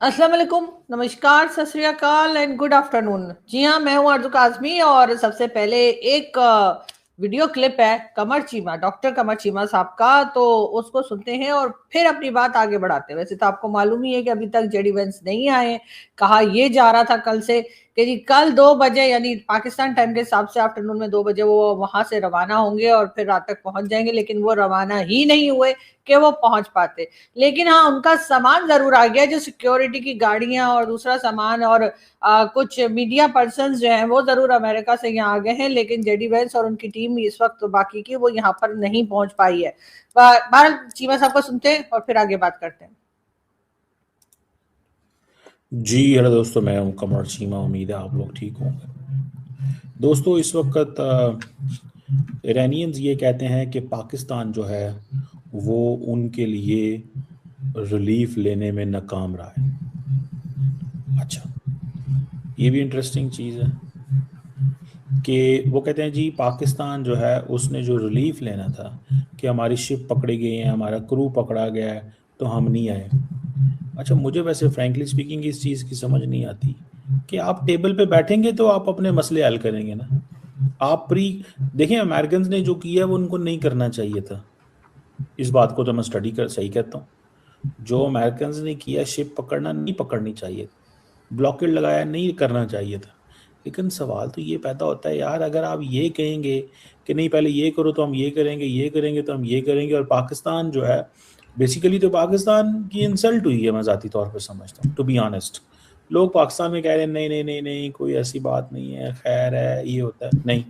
अस्सलाम वालेकुम, नमस्कार, सत श्री अकाल एंड गुड आफ्टरनून। जी हाँ, मैं हूँ आरज़ू काज़मी और सबसे पहले एक वीडियो क्लिप है कमर चीमा, डॉक्टर कमर चीमा साहब का, तो उसको सुनते हैं और फिर अपनी बात आगे बढ़ाते हैं। वैसे तो आपको मालूम ही है कि अभी तक जेडी वेंस नहीं आए हैं। कहा ये जा रहा था कल से कि जी कल 2 बजे यानी पाकिस्तान टाइम के हिसाब से आफ्टरनून में 2 बजे वो वहाँ से रवाना होंगे और फिर रात तक पहुँच जाएँगे, लेकिन वो रवाना ही नहीं हुए कि वो पहुँच पाते। लेकिन हाँ, उनका सामान ज़रूर आ गया, जो सिक्योरिटी की गाड़ियाँ और दूसरा सामान और कुछ मीडिया पर्सन्स जो हैं वो ज़रूर अमेरिका से यहाँ आ गए हैं, लेकिन जेडी वेंस और उनकी टीम इस वक्त बाकी की वो यहाँ पर नहीं पहुँच पाई है। बहरहाल चीमा साहब को सुनते हैं और फिर आगे बात करते हैं। जी हेलो दोस्तों, मैं हूं कमर चीमा। उम्मीद है आप लोग ठीक होंगे। दोस्तों, इस वक्त ईरानियंस ये कहते हैं कि पाकिस्तान जो है वो उनके लिए रिलीफ लेने में नाकाम रहा है। अच्छा, ये भी इंटरेस्टिंग चीज़ है कि वो कहते हैं जी पाकिस्तान जो है उसने जो रिलीफ लेना था कि हमारी शिप पकड़ी गई है, हमारा क्रू पकड़ा गया है, तो हम नहीं आए। अच्छा, मुझे वैसे फ्रैंकली स्पीकिंग इस चीज़ की समझ नहीं आती कि आप टेबल पे बैठेंगे तो आप अपने मसले हल करेंगे ना। आप प्री देखें, अमेरिकन ने जो किया वो उनको नहीं करना चाहिए था। इस बात को तो मैं स्टडी कर सही कहता हूँ। जो अमेरिकन ने किया, शिप पकड़ना नहीं पकड़नी चाहिए, ब्लॉकेड लगाया नहीं करना चाहिए था। लेकिन सवाल तो ये पैदा होता है यार, अगर आप ये कहेंगे कि नहीं पहले ये करो तो हम ये करेंगे, ये करेंगे तो हम ये करेंगे, और पाकिस्तान जो है बेसिकली तो पाकिस्तान की इंसल्ट हुई है, मैं ज़ाती तौर पे समझता हूँ। टू बी ऑनेस्ट, लोग पाकिस्तान में कह रहे हैं नहीं नहीं नहीं नहीं कोई ऐसी बात नहीं है, खैर है, ये होता है। नहीं,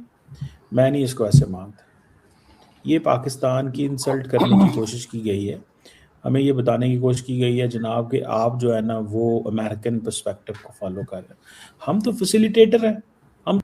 मैं नहीं इसको ऐसे मानता। ये पाकिस्तान की इंसल्ट करने की कोशिश की गई है। हमें ये बताने की कोशिश की गई है जनाब कि आप जो है ना वो अमेरिकन पर्सपेक्टिव को फॉलो कर रहे हैं। हम तो फैसिलिटेटर हैं। हम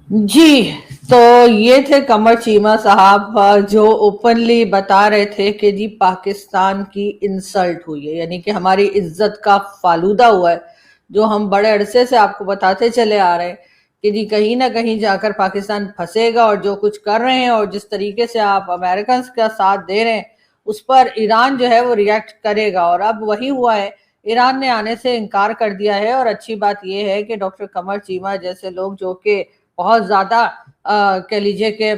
जी, तो ये थे कमर चीमा साहब जो ओपनली बता रहे थे कि जी पाकिस्तान की इंसल्ट हुई है, यानी कि हमारी इज्जत का फालूदा हुआ है, जो हम बड़े अरसे से आपको बताते चले आ रहे हैं कि जी कहीं ना कहीं जाकर पाकिस्तान फंसेगा, और जो कुछ कर रहे हैं और जिस तरीके से आप अमेरिकन का साथ दे रहे हैं उस पर ईरान जो है वो रिएक्ट करेगा, और अब वही हुआ है। ईरान ने आने से इनकार कर दिया है, और अच्छी बात यह है कि डॉक्टर कमर चीमा जैसे लोग जो कि बहुत ज्यादा कह लीजिए कि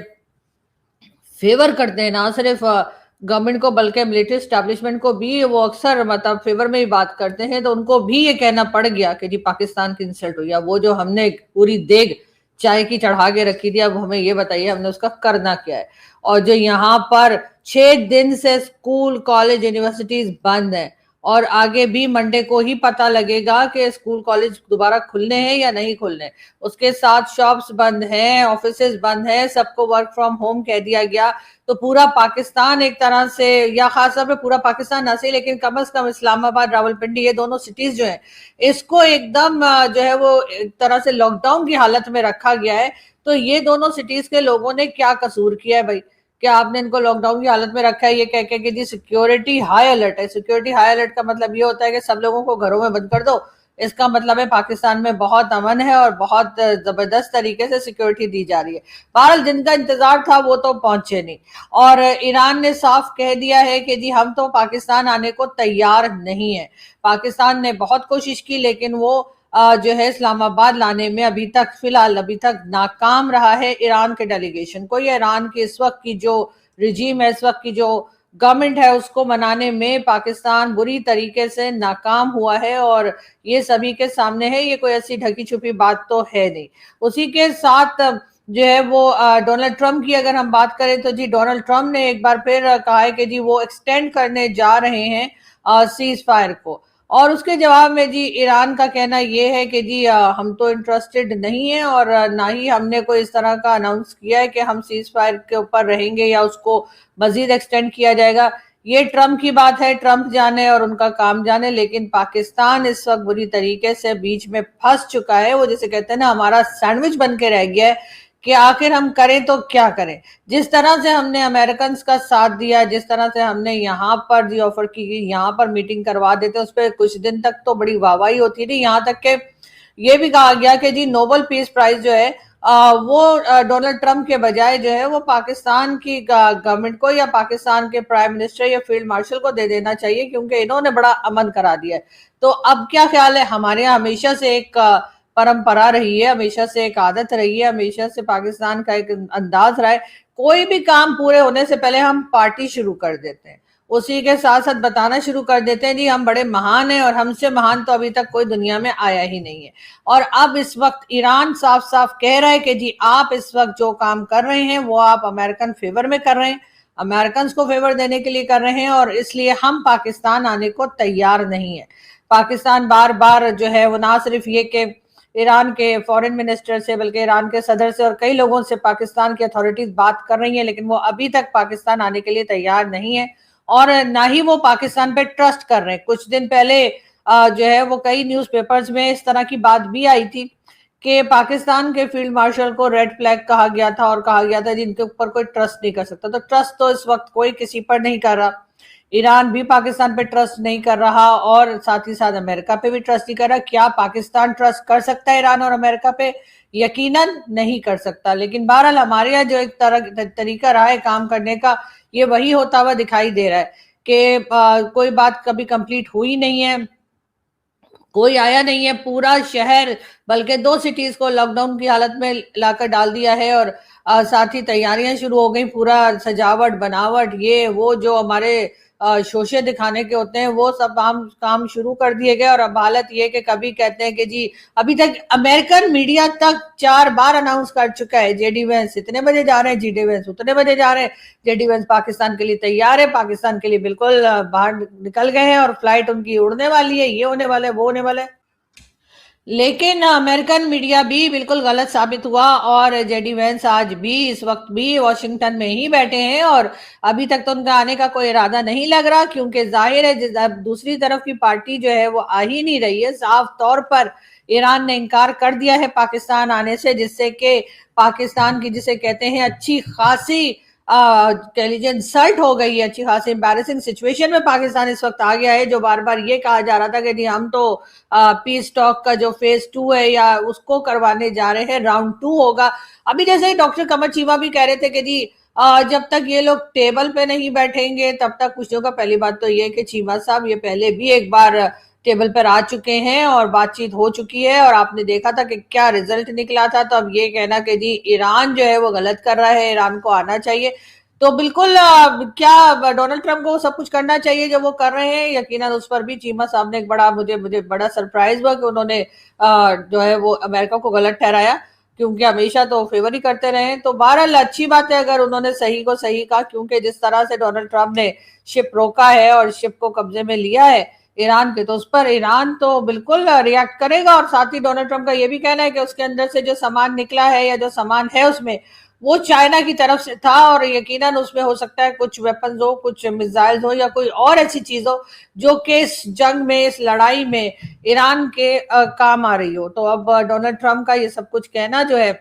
फेवर करते हैं ना सिर्फ गवर्नमेंट को बल्कि मिलिट्री स्टैब्लिशमेंट को भी, वो अक्सर मतलब फेवर में ही बात करते हैं, तो उनको भी ये कहना पड़ गया कि जी पाकिस्तान की इंसल्ट हुई है। वो जो हमने पूरी देग चाय की चढ़ा के रखी थी, अब हमें ये बताइए हमने उसका करना क्या है। और जो यहाँ पर 6 दिन से स्कूल कॉलेज यूनिवर्सिटीज बंद है, और आगे भी मंडे को ही पता लगेगा कि स्कूल कॉलेज दोबारा खुलने हैं या नहीं खुलने। उसके साथ शॉप्स बंद हैं, ऑफिसेज बंद हैं, सबको वर्क फ्रॉम होम कह दिया गया। तो पूरा पाकिस्तान एक तरह से, या खास तौर पे पूरा पाकिस्तान ना सही लेकिन कम से कम इस्लामाबाद रावलपिंडी ये दोनों सिटीज जो हैं इसको एकदम जो है वो एक तरह से लॉकडाउन की हालत में रखा गया है। तो ये दोनों सिटीज के लोगों ने क्या कसूर किया है भाई, क्या आपने इनको लॉकडाउन की हालत में रखा है ये कह के कि जी सिक्योरिटी हाई अलर्ट है। सिक्योरिटी हाई अलर्ट का मतलब ये होता है कि सब लोगों को घरों में बंद कर दो, इसका मतलब है पाकिस्तान में बहुत अमन है और बहुत जबरदस्त तरीके से सिक्योरिटी दी जा रही है। बहरहाल जिनका इंतजार था वो तो पहुंचे नहीं, और ईरान ने साफ कह दिया है कि जी हम तो पाकिस्तान आने को तैयार नहीं है। पाकिस्तान ने बहुत कोशिश की लेकिन वो जो है इस्लामाबाद लाने में अभी तक फिलहाल अभी तक नाकाम रहा है ईरान के डेलीगेशन को। ये ईरान की इस वक्त की जो रिजीम है, इस वक्त की जो गवर्नमेंट है, उसको मनाने में पाकिस्तान बुरी तरीके से नाकाम हुआ है, और ये सभी के सामने है, ये कोई ऐसी ढकी छुपी बात तो है नहीं। उसी के साथ जो है वो डोनाल्ड ट्रंप की अगर हम बात करें तो जी डोनाल्ड ट्रंप ने एक बार फिर कहा है कि जी वो एक्सटेंड करने जा रहे हैं सीज फायर को, और उसके जवाब में जी ईरान का कहना ये है कि जी हम तो इंटरेस्टेड नहीं है, और ना ही हमने कोई इस तरह का अनाउंस किया है कि हम सीज फायर के ऊपर रहेंगे या उसको मजीद एक्सटेंड किया जाएगा। ये ट्रंप की बात है, ट्रंप जाने और उनका काम जाने, लेकिन पाकिस्तान इस वक्त बुरी तरीके से बीच में फंस चुका है। वो जैसे कहते हैं ना, हमारा सैंडविच बन के रह गया है कि आखिर हम करें तो क्या करें। जिस तरह से हमने अमेरिकन का साथ दिया, जिस तरह से हमने यहाँ पर जी ऑफर की यहाँ पर मीटिंग करवा देते, उस पर कुछ दिन तक तो बड़ी वाहवाही होती थी, यहाँ तक के ये भी कहा गया कि जी नोबेल पीस प्राइज जो है वो डोनाल्ड ट्रंप के बजाय जो है वो पाकिस्तान की गवर्नमेंट को या पाकिस्तान के प्राइम मिनिस्टर या फील्ड मार्शल को दे देना चाहिए, क्योंकि इन्होंने बड़ा अमन करा दिया है। तो अब क्या ख्याल है? हमारे यहाँ हमेशा से एक परंपरा रही है, हमेशा से एक आदत रही है, हमेशा से पाकिस्तान का एक अंदाज रहा है, कोई भी काम पूरे होने से पहले हम पार्टी शुरू कर देते हैं, उसी के साथ साथ बताना शुरू कर देते हैं जी हम बड़े महान हैं और हमसे महान तो अभी तक कोई दुनिया में आया ही नहीं है। और अब इस वक्त ईरान साफ साफ कह रहा है कि जी आप इस वक्त जो काम कर रहे हैं वो आप अमेरिकन फेवर में कर रहे हैं, अमेरिकन को फेवर देने के लिए कर रहे हैं, और इसलिए हम पाकिस्तान आने को तैयार नहीं है। पाकिस्तान बार बार जो है वो ना सिर्फ ये कि ईरान के फॉरेन मिनिस्टर से बल्कि ईरान के सदर से और कई लोगों से पाकिस्तान की अथॉरिटीज बात कर रही हैं, लेकिन वो अभी तक पाकिस्तान आने के लिए तैयार नहीं है और ना ही वो पाकिस्तान पे ट्रस्ट कर रहे हैं। कुछ दिन पहले जो है वो कई न्यूज़पेपर्स में इस तरह की बात भी आई थी कि पाकिस्तान के फील्ड मार्शल को रेड फ्लैग कहा गया था और कहा गया था जिनके ऊपर कोई ट्रस्ट नहीं कर सकता। तो ट्रस्ट तो इस वक्त कोई किसी पर नहीं कर रहा, ईरान भी पाकिस्तान पे ट्रस्ट नहीं कर रहा और साथ ही साथ अमेरिका पे भी ट्रस्ट नहीं कर रहा। क्या पाकिस्तान ट्रस्ट कर सकता है ईरान और अमेरिका पे? यकीनन नहीं कर सकता। लेकिन बहरहाल हमारे यहाँ जो एक तरीका रहा है काम करने का, ये वही होता हुआ दिखाई दे रहा है कि कोई बात कभी कंप्लीट हुई नहीं है, कोई आया नहीं है, पूरा शहर बल्कि 2 सिटीज को लॉकडाउन की हालत में लाकर डाल दिया है और साथ ही तैयारियां शुरू हो गई, पूरा सजावट बनावट ये वो जो हमारे शोशे दिखाने के होते हैं वो सब काम शुरू कर दिए गए। और अब हालत ये कि कभी कहते हैं कि जी अभी तक अमेरिकन मीडिया तक 4 बार अनाउंस कर चुका है जेडी वेंस इतने बजे जा रहे हैं, जेडी वेंस उतने बजे जा रहे हैं, जेडी वेंस पाकिस्तान के लिए तैयार है, पाकिस्तान के लिए बिल्कुल बाहर निकल गए हैं और फ्लाइट उनकी उड़ने वाली है, ये होने वाला है वो होने वाला है। लेकिन अमेरिकन मीडिया भी बिल्कुल गलत साबित हुआ और जेडी वेंस आज भी इस वक्त भी वॉशिंगटन में ही बैठे हैं और अभी तक तो उनका आने का कोई इरादा नहीं लग रहा, क्योंकि जाहिर है दूसरी तरफ की पार्टी जो है वो आ ही नहीं रही है। साफ तौर पर ईरान ने इनकार कर दिया है पाकिस्तान आने से, जिससे कि पाकिस्तान की जिसे कहते हैं अच्छी खासी कह लीजिए इंसल्ट हो गई है, अच्छी खासी एम्बैरेसिंग सिचुएशन में पाकिस्तान इस वक्त आ गया है। जो बार बार ये कहा जा रहा था कि जी हम तो पीस टॉक का जो फेज 2 है या उसको करवाने जा रहे हैं, राउंड 2 होगा। अभी जैसे डॉक्टर कमर चीमा भी कह रहे थे कि जी जब तक ये लोग टेबल पे नहीं बैठेंगे तब तक कुछ होगा। पहली बात तो ये कि चीमा साहब ये पहले भी एक बार टेबल पर आ चुके हैं और बातचीत हो चुकी है और आपने देखा था कि क्या रिजल्ट निकला था। तो अब ये कहना कि जी ईरान जो है वो गलत कर रहा है, ईरान को आना चाहिए, तो बिल्कुल क्या डोनाल्ड ट्रंप को सब कुछ करना चाहिए जो वो कर रहे हैं। यकीनन उस पर भी चीमा साहब ने एक बड़ा मुझे बड़ा सरप्राइज हुआ कि उन्होंने जो है वो अमेरिका को गलत ठहराया, क्योंकि हमेशा तो फेवर ही करते रहे। तो बहरहाल अच्छी बात है अगर उन्होंने सही को सही कहा, क्योंकि जिस तरह से डोनाल्ड ट्रंप ने शिप रोका है और शिप को कब्जे में लिया है ईरान के, तो उस पर ईरान तो बिल्कुल रिएक्ट करेगा। और साथ ही डोनाल्ड ट्रंप का ये भी कहना है कि उसके अंदर से जो सामान निकला है या जो सामान है उसमें वो चाइना की तरफ से था और यकीनन उसमें हो सकता है कुछ वेपन्स हो, कुछ मिसाइल्स हो या कोई और ऐसी चीज हो जो कि इस जंग में, इस लड़ाई में ईरान के काम आ रही हो। तो अब डोनाल्ड ट्रंप का ये सब कुछ कहना जो है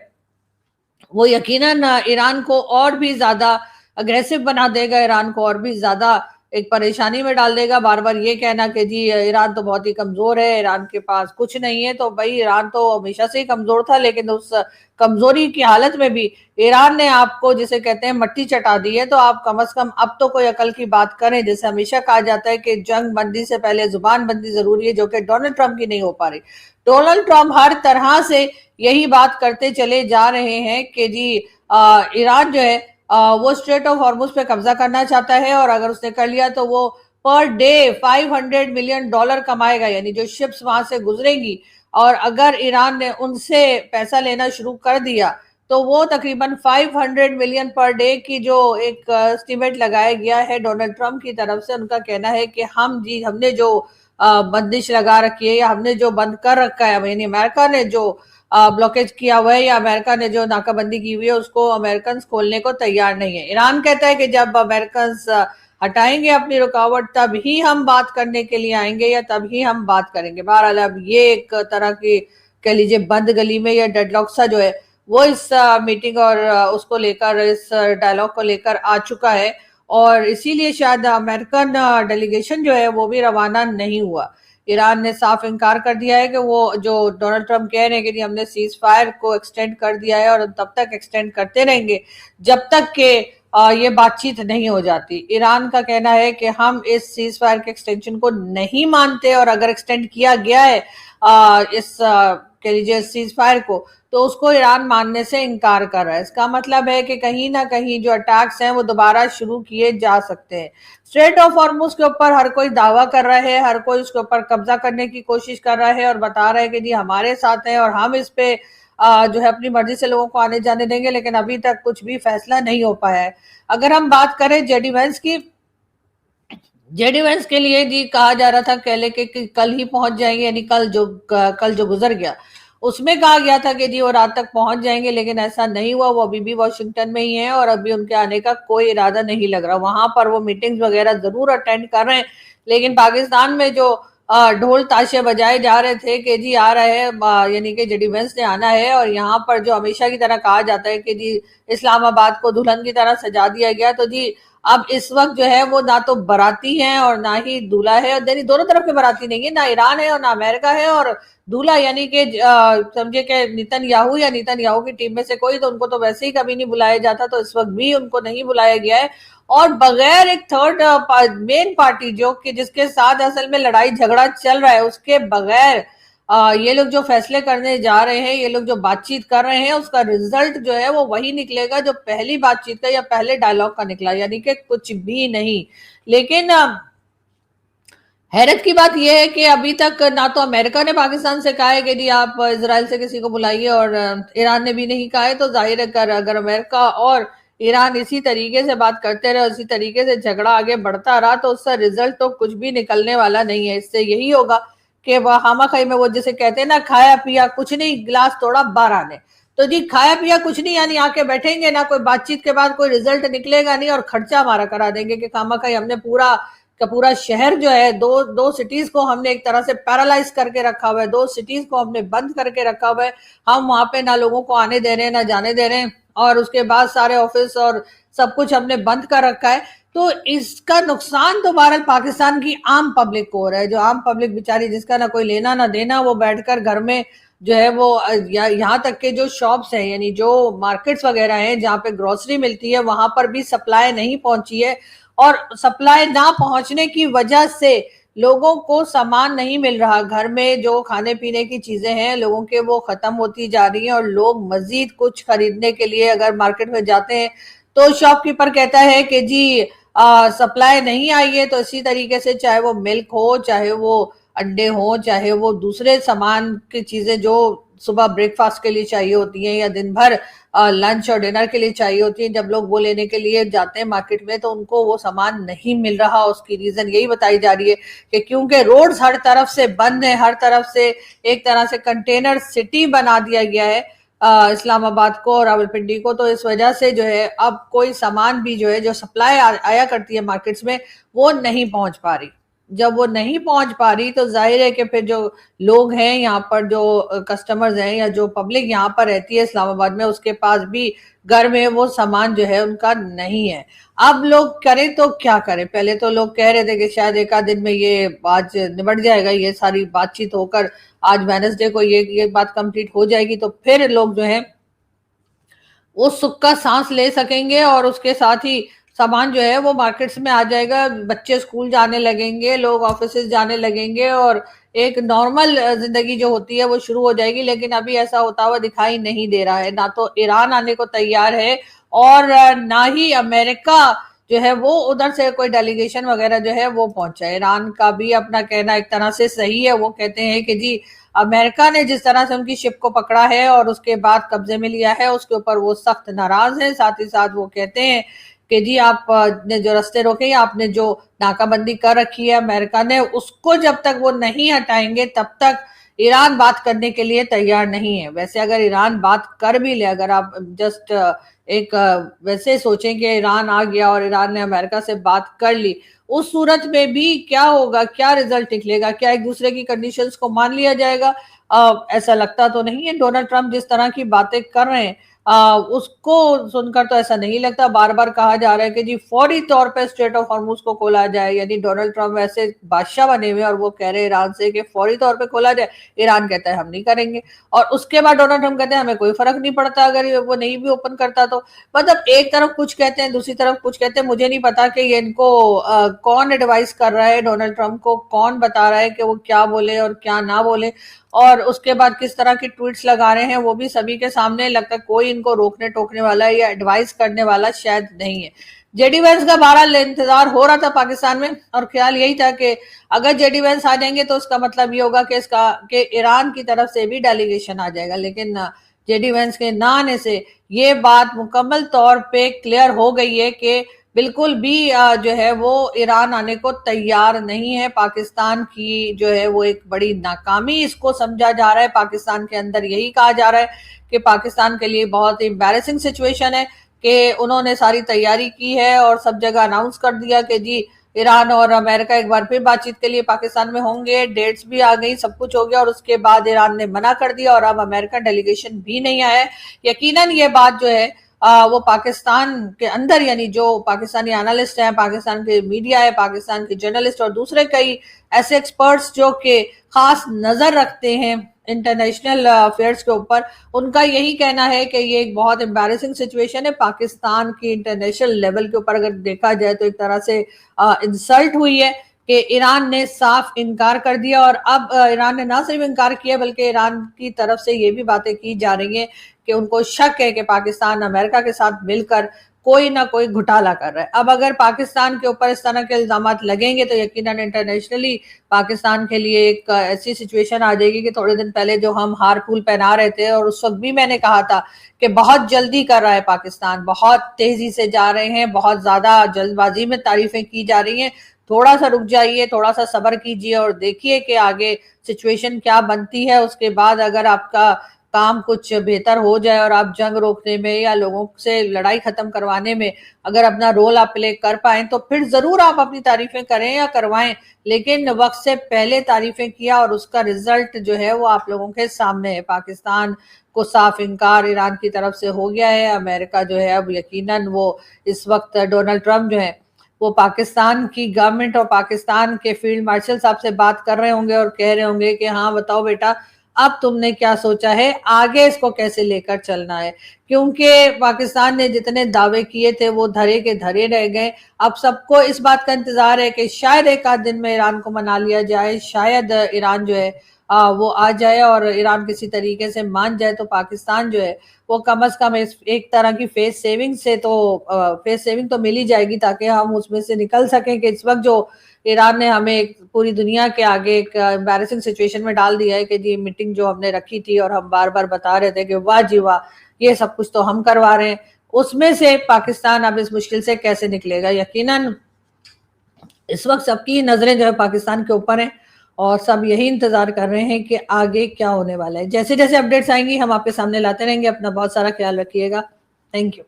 वो यकीनन ईरान को और भी ज्यादा अग्रेसिव बना देगा, ईरान को और भी ज्यादा एक परेशानी में डाल देगा। बार बार ये कहना कि जी ईरान तो बहुत ही कमजोर है, ईरान के पास कुछ नहीं है, तो भाई ईरान तो हमेशा से ही कमजोर था, लेकिन उस कमजोरी की हालत में भी ईरान ने आपको जिसे कहते हैं मट्टी चटा दी है। तो आप कम से कम अब तो कोई अकल की बात करें। जैसे हमेशा कहा जाता है कि जंग बंदी से पहले जुबान बंदी जरूरी है, जो कि डोनाल्ड ट्रंप की नहीं हो पा रही। डोनाल्ड ट्रंप हर तरह से यही बात करते चले जा रहे हैं कि जी ईरान जो है वो स्ट्रेट ऑफ हॉर्मुज पे कब्जा करना चाहता है और अगर उसने कर लिया तो वो पर डे $500 मिलियन कमाएगा, यानी जो शिप्स वहां से गुजरेंगी। और अगर ईरान ने उनसे पैसा लेना शुरू कर दिया तो वो तकरीबन 500 मिलियन पर डे की जो एक एस्टिमेट लगाया गया है डोनाल्ड ट्रंप की तरफ से। उनका कहना है कि हमने जो बंदिश लगा रखी है या हमने जो बंद कर रखा है, यानी अमेरिका ने जो ब्लॉकेज किया हुआ है या अमेरिका ने जो नाकाबंदी की हुई है उसको अमेरिकन खोलने को तैयार नहीं है। ईरान कहता है कि जब अमेरिकन हटाएंगे अपनी रुकावट तब ही हम बात करने के लिए आएंगे या तब ही हम बात करेंगे। बहरहाल अब ये एक तरह की कह लीजिए बंद गली में या डेडलॉक सा जो है वो इस मीटिंग और उसको लेकर, इस डायलॉग को लेकर आ चुका है और इसीलिए शायद अमेरिकन डेलीगेशन जो है वो भी रवाना नहीं हुआ। ईरान ने साफ इनकार कर दिया है कि वो जो डोनाल्ड ट्रम्प कह रहे हैं कि जी हमने सीज फायर को एक्सटेंड कर दिया है और तब तक एक्सटेंड करते रहेंगे जब तक के ये बातचीत नहीं हो जाती। ईरान का कहना है कि हम इस सीज फायर के एक्सटेंशन को नहीं मानते और अगर एक्सटेंड किया गया है इस कह लीजिए सीज फायर को तो उसको ईरान मानने से इनकार कर रहा है। इसका मतलब है कि कहीं ना कहीं जो अटैक्स हैं वो दोबारा शुरू किए जा सकते हैं। स्ट्रेट ऑफ हॉर्मुज के ऊपर हर कोई दावा कर रहा है, हर कोई उसके ऊपर कब्जा करने की कोशिश कर रहा है और बता रहा है कि जी हमारे साथ है और हम इस पे जो है अपनी मर्जी से लोगों को आने जाने देंगे, लेकिन अभी तक कुछ भी फैसला नहीं हो पाया है। अगर हम बात करें जेडी वेंस की, जेडी वेंस के लिए जी कहा जा रहा था पहले कि कल ही पहुंच जाएंगे, यानी कल जो गुजर गया उसमें कहा गया था कि जी वो रात तक पहुंच जाएंगे, लेकिन ऐसा नहीं हुआ। वो अभी भी वॉशिंगटन में ही है और अभी उनके आने का कोई इरादा नहीं लग रहा। वहां पर वो मीटिंग्स वगैरह जरूर अटेंड कर रहे हैं, लेकिन पाकिस्तान में जो ढोल ताशे बजाए जा रहे थे कि जी आ रहे हैं, यानी कि जेडी वेंस ने आना है, और यहाँ पर जो हमेशा की तरह कहा जाता है कि जी इस्लामाबाद को दुल्हन की तरह सजा दिया गया, तो जी अब इस वक्त जो है वो ना तो बाराती हैं और ना ही दूल्हा है, और दोनों तरफ के बाराती नहीं है, ना ईरान है और ना अमेरिका है, और दूल्हा यानी कि समझे कि नेतन्याहू या नेतन्याहू की टीम में से कोई, तो उनको तो वैसे ही कभी नहीं बुलाया जाता, तो इस वक्त भी उनको नहीं बुलाया गया है। और बगैर एक थर्ड मेन पार्टी जो कि जिसके साथ असल में लड़ाई झगड़ा चल रहा है उसके बगैर ये लोग जो फैसले करने जा रहे हैं, ये लोग जो बातचीत कर रहे हैं, उसका रिजल्ट जो है वो वही निकलेगा जो पहली बातचीत का या पहले डायलॉग का निकला, यानी कि कुछ भी नहीं। लेकिन हैरत की बात यह है कि अभी तक ना तो अमेरिका ने पाकिस्तान से कहा है कि जी आप इजराइल से किसी को बुलाइए, और ईरान ने भी नहीं कहा है। तो जाहिर है अगर अमेरिका और ईरान इसी तरीके से बात करते रहे, इसी तरीके से झगड़ा आगे बढ़ता रहा, तो उसका रिजल्ट तो कुछ भी निकलने वाला नहीं है। इससे यही होगा कि वह खामा खाई में वो जिसे कहते हैं ना, खाया पिया कुछ नहीं, गिलास तोड़ा 12 ने। तो जी खाया पिया कुछ नहीं, यानी आके बैठेंगे ना, कोई बातचीत के बाद कोई रिजल्ट निकलेगा नहीं, और खर्चा हमारा करा देंगे कि खामा खाई हमने पूरा का पूरा शहर जो है, दो सिटीज को हमने एक तरह से पैरालाइज करके रखा हुआ है, 2 सिटीज को हमने बंद करके रखा हुआ है। हम वहां पे ना लोगों को आने दे रहे हैं ना जाने दे रहे हैं, और उसके बाद सारे ऑफिस और सब कुछ हमने बंद कर रखा है। तो इसका नुकसान तो बहरहाल पाकिस्तान की आम पब्लिक को हो रहा है। जो आम पब्लिक बेचारी जिसका ना कोई लेना ना देना, वो बैठकर घर में जो है वो यहाँ तक के जो शॉप्स हैं, यानी जो मार्केट्स वगैरह हैं जहाँ पे ग्रोसरी मिलती है, वहां पर भी सप्लाई नहीं पहुंची है, और सप्लाई ना पहुंचने की वजह से लोगों को सामान नहीं मिल रहा। घर में जो खाने पीने की चीजें हैं लोगों के, वो खत्म होती जा रही हैं, और लोग मजीद कुछ खरीदने के लिए अगर मार्केट में जाते हैं तो शॉपकीपर कहता है कि जी सप्लाई नहीं आई है। तो इसी तरीके से चाहे वो मिल्क हो, चाहे वो अंडे हो, चाहे वो दूसरे सामान की चीजें जो सुबह ब्रेकफास्ट के लिए चाहिए होती हैं या दिन भर लंच और डिनर के लिए चाहिए होती है, जब लोग वो लेने के लिए जाते हैं मार्केट में तो उनको वो सामान नहीं मिल रहा। उसकी रीजन यही बताई जा रही है कि क्योंकि रोड्स हर तरफ से बंद है, हर तरफ से एक तरह से कंटेनर सिटी बना दिया गया है इस्लामाबाद को और रावलपिंडी को। तो इस वजह से जो है अब कोई सामान भी जो है जो सप्लाई आया करती है मार्केट्स में, वो नहीं पहुंच पा रही। जब वो नहीं पहुंच पा रही तो जाहिर है कि फिर जो लोग हैं यहाँ पर, जो कस्टमर्स हैं या जो पब्लिक यहाँ पर रहती है इस्लामाबाद में, उसके पास भी घर में वो सामान जो है उनका नहीं है। अब लोग करें तो क्या करें? पहले तो लोग कह रहे थे कि शायद एक आध दिन में ये आज निबट जाएगा, ये सारी बातचीत होकर आज वेडनेसडे को ये बात कंप्लीट हो जाएगी, तो फिर लोग जो है वो सुख का सांस ले सकेंगे, और उसके साथ ही सामान जो है वो मार्केट्स में आ जाएगा, बच्चे स्कूल जाने लगेंगे, लोग ऑफिस जाने लगेंगे, और एक नॉर्मल जिंदगी जो होती है वो शुरू हो जाएगी। लेकिन अभी ऐसा होता हुआ दिखाई नहीं दे रहा है। ना तो ईरान आने को तैयार है, और ना ही अमेरिका जो है वो उधर से कोई डेलीगेशन वगैरह जो है वो पहुंचा है। ईरान का भी अपना कहना एक तरह से सही है। वो कहते हैं कि जी अमेरिका ने जिस तरह से उनकी शिप को पकड़ा है और उसके बाद कब्जे में लिया है, उसके ऊपर वो सख्त नाराज है। साथ ही साथ वो कहते हैं कि जी आपने जो रास्ते रोके, आपने जो नाकाबंदी कर रखी है अमेरिका ने, उसको जब तक वो नहीं हटाएंगे तब तक ईरान बात करने के लिए तैयार नहीं है। वैसे अगर ईरान बात कर भी ले, अगर आप जस्ट एक वैसे सोचें कि ईरान आ गया और ईरान ने अमेरिका से बात कर ली, उस सूरत में भी क्या होगा, क्या रिजल्ट निकलेगा? क्या एक दूसरे की कंडीशंस को मान लिया जाएगा? ऐसा लगता तो नहीं है। डोनाल्ड ट्रंप जिस तरह की बातें कर रहे हैं उसको सुनकर तो ऐसा नहीं लगता। बार बार कहा जा रहा है कि जी फौरी तौर पे स्ट्रेट ऑफ हॉर्मुज को खोला जाए, यानी डोनाल्ड ट्रम्प वैसे बादशाह बने हुए और वो कह रहे हैं ईरान से कि फौरी तौर पे खोला जाए। ईरान कहता है हम नहीं करेंगे, और उसके बाद डोनाल्ड ट्रम्प कहते हैं हमें कोई फर्क नहीं पड़ता अगर वो नहीं भी ओपन करता तो। मतलब एक तरफ कुछ कहते हैं, दूसरी तरफ कुछ कहते हैं। मुझे नहीं पता कि ये इनको कौन एडवाइस कर रहा है, डोनाल्ड ट्रम्प को कौन बता रहा है कि वो क्या बोले और क्या ना बोले, और उसके बाद किस तरह की ट्वीट्स लगा रहे हैं वो भी सभी के सामने। लगता है कोई इनको रोकने टोकने वाला या एडवाइस करने वाला शायद नहीं है। जेडी वेंस का बहरहाल इंतजार हो रहा था पाकिस्तान में, और ख्याल यही था कि अगर जेडी वेंस आ जाएंगे तो उसका मतलब ये होगा कि इसका कि ईरान की तरफ से भी डेलीगेशन आ जाएगा। लेकिन जेडी वेंस के ना आने से ये बात मुकम्मल तौर पे क्लियर हो गई है कि बिल्कुल भी जो है वो ईरान आने को तैयार नहीं है। पाकिस्तान की जो है वो एक बड़ी नाकामी इसको समझा जा रहा है। पाकिस्तान के अंदर यही कहा जा रहा है कि पाकिस्तान के लिए बहुत एम्बैरेसिंग सिचुएशन है कि उन्होंने सारी तैयारी की है और सब जगह अनाउंस कर दिया कि जी ईरान और अमेरिका एक बार फिर बातचीत के लिए पाकिस्तान में होंगे, डेट्स भी आ गई, सब कुछ हो गया, और उसके बाद ईरान ने मना कर दिया और अब अमेरिकन डेलीगेशन भी नहीं आया है। यकीनन ये बात जो है वो पाकिस्तान के अंदर, यानी जो पाकिस्तानी एनालिस्ट हैं, पाकिस्तान के मीडिया है, पाकिस्तान के जर्नलिस्ट और दूसरे कई ऐसे एक्सपर्ट्स जो कि खास नजर रखते हैं इंटरनेशनल अफेयर्स के ऊपर, उनका यही कहना है कि ये एक बहुत एम्बैरेसिंग सिचुएशन है पाकिस्तान की इंटरनेशनल लेवल के ऊपर। अगर देखा जाए तो एक तरह से इंसल्ट हुई है कि ईरान ने साफ इनकार कर दिया, और अब ईरान ने ना सिर्फ इनकार किया बल्कि ईरान की तरफ से ये भी बातें की जा रही हैं कि उनको शक है कि पाकिस्तान अमेरिका के साथ मिलकर कोई ना कोई घोटाला कर रहा है। अब अगर पाकिस्तान के ऊपर इस तरह के इल्जामात लगेंगे तो यकीनन इंटरनेशनली पाकिस्तान के लिए एक ऐसी सिचुएशन आ जाएगी कि थोड़े दिन पहले जो हम हार फूल पहना रहे थे, और उस वक्त भी मैंने कहा था कि बहुत जल्दी कर रहा है पाकिस्तान, बहुत तेजी से जा रहे हैं, बहुत ज्यादा जल्दबाजी में तारीफें की जा रही हैं। थोड़ा सा रुक जाइए, थोड़ा सा सब्र कीजिए और देखिए कि आगे सिचुएशन क्या बनती है। उसके बाद अगर आपका काम कुछ बेहतर हो जाए और आप जंग रोकने में या लोगों से लड़ाई खत्म करवाने में अगर अपना रोल आप प्ले कर पाए तो फिर जरूर आप अपनी तारीफें करें या करवाएं, लेकिन वक्त से पहले तारीफें किया और उसका रिजल्ट जो है वो आप लोगों के सामने है। पाकिस्तान को साफ इनकार ईरान की तरफ से हो गया है। अमेरिका जो है अब यकीनन वो इस वक्त डोनाल्ड ट्रम्प जो है वो पाकिस्तान की गवर्नमेंट और पाकिस्तान के फील्ड मार्शल साहब से बात कर रहे होंगे और कह रहे होंगे कि हाँ बताओ बेटा अब तुमने क्या सोचा है, आगे इसको कैसे लेकर चलना है। क्योंकि पाकिस्तान ने जितने दावे किए थे वो धरे के धरे रह गए। अब सबको इस बात का इंतजार है कि शायद एक आध दिन में ईरान को मना लिया जाए, शायद ईरान जो है वो आ जाए और ईरान किसी तरीके से मान जाए तो पाकिस्तान जो है वो कम से कम एक तरह की फेस सेविंग से तो फेस सेविंग तो मिल ही जाएगी, ताकि हम उसमें से निकल सकें कि इस वक्त जो ईरान ने हमें एक पूरी दुनिया के आगे एक एम्बैरेसिंग सिचुएशन में डाल दिया है कि जी मीटिंग जो हमने रखी थी और हम बार बार बता रहे थे कि वाह जी वाह ये सब कुछ तो हम करवा रहे हैं, उसमें से पाकिस्तान अब इस मुश्किल से कैसे निकलेगा। यकीनन इस वक्त सबकी नजरें जो है पाकिस्तान के ऊपर हैं और सब यही इंतजार कर रहे हैं कि आगे क्या होने वाला है। जैसे जैसे अपडेट्स आएंगी हम आपके सामने लाते रहेंगे। अपना बहुत सारा ख्याल रखिएगा। Thank you.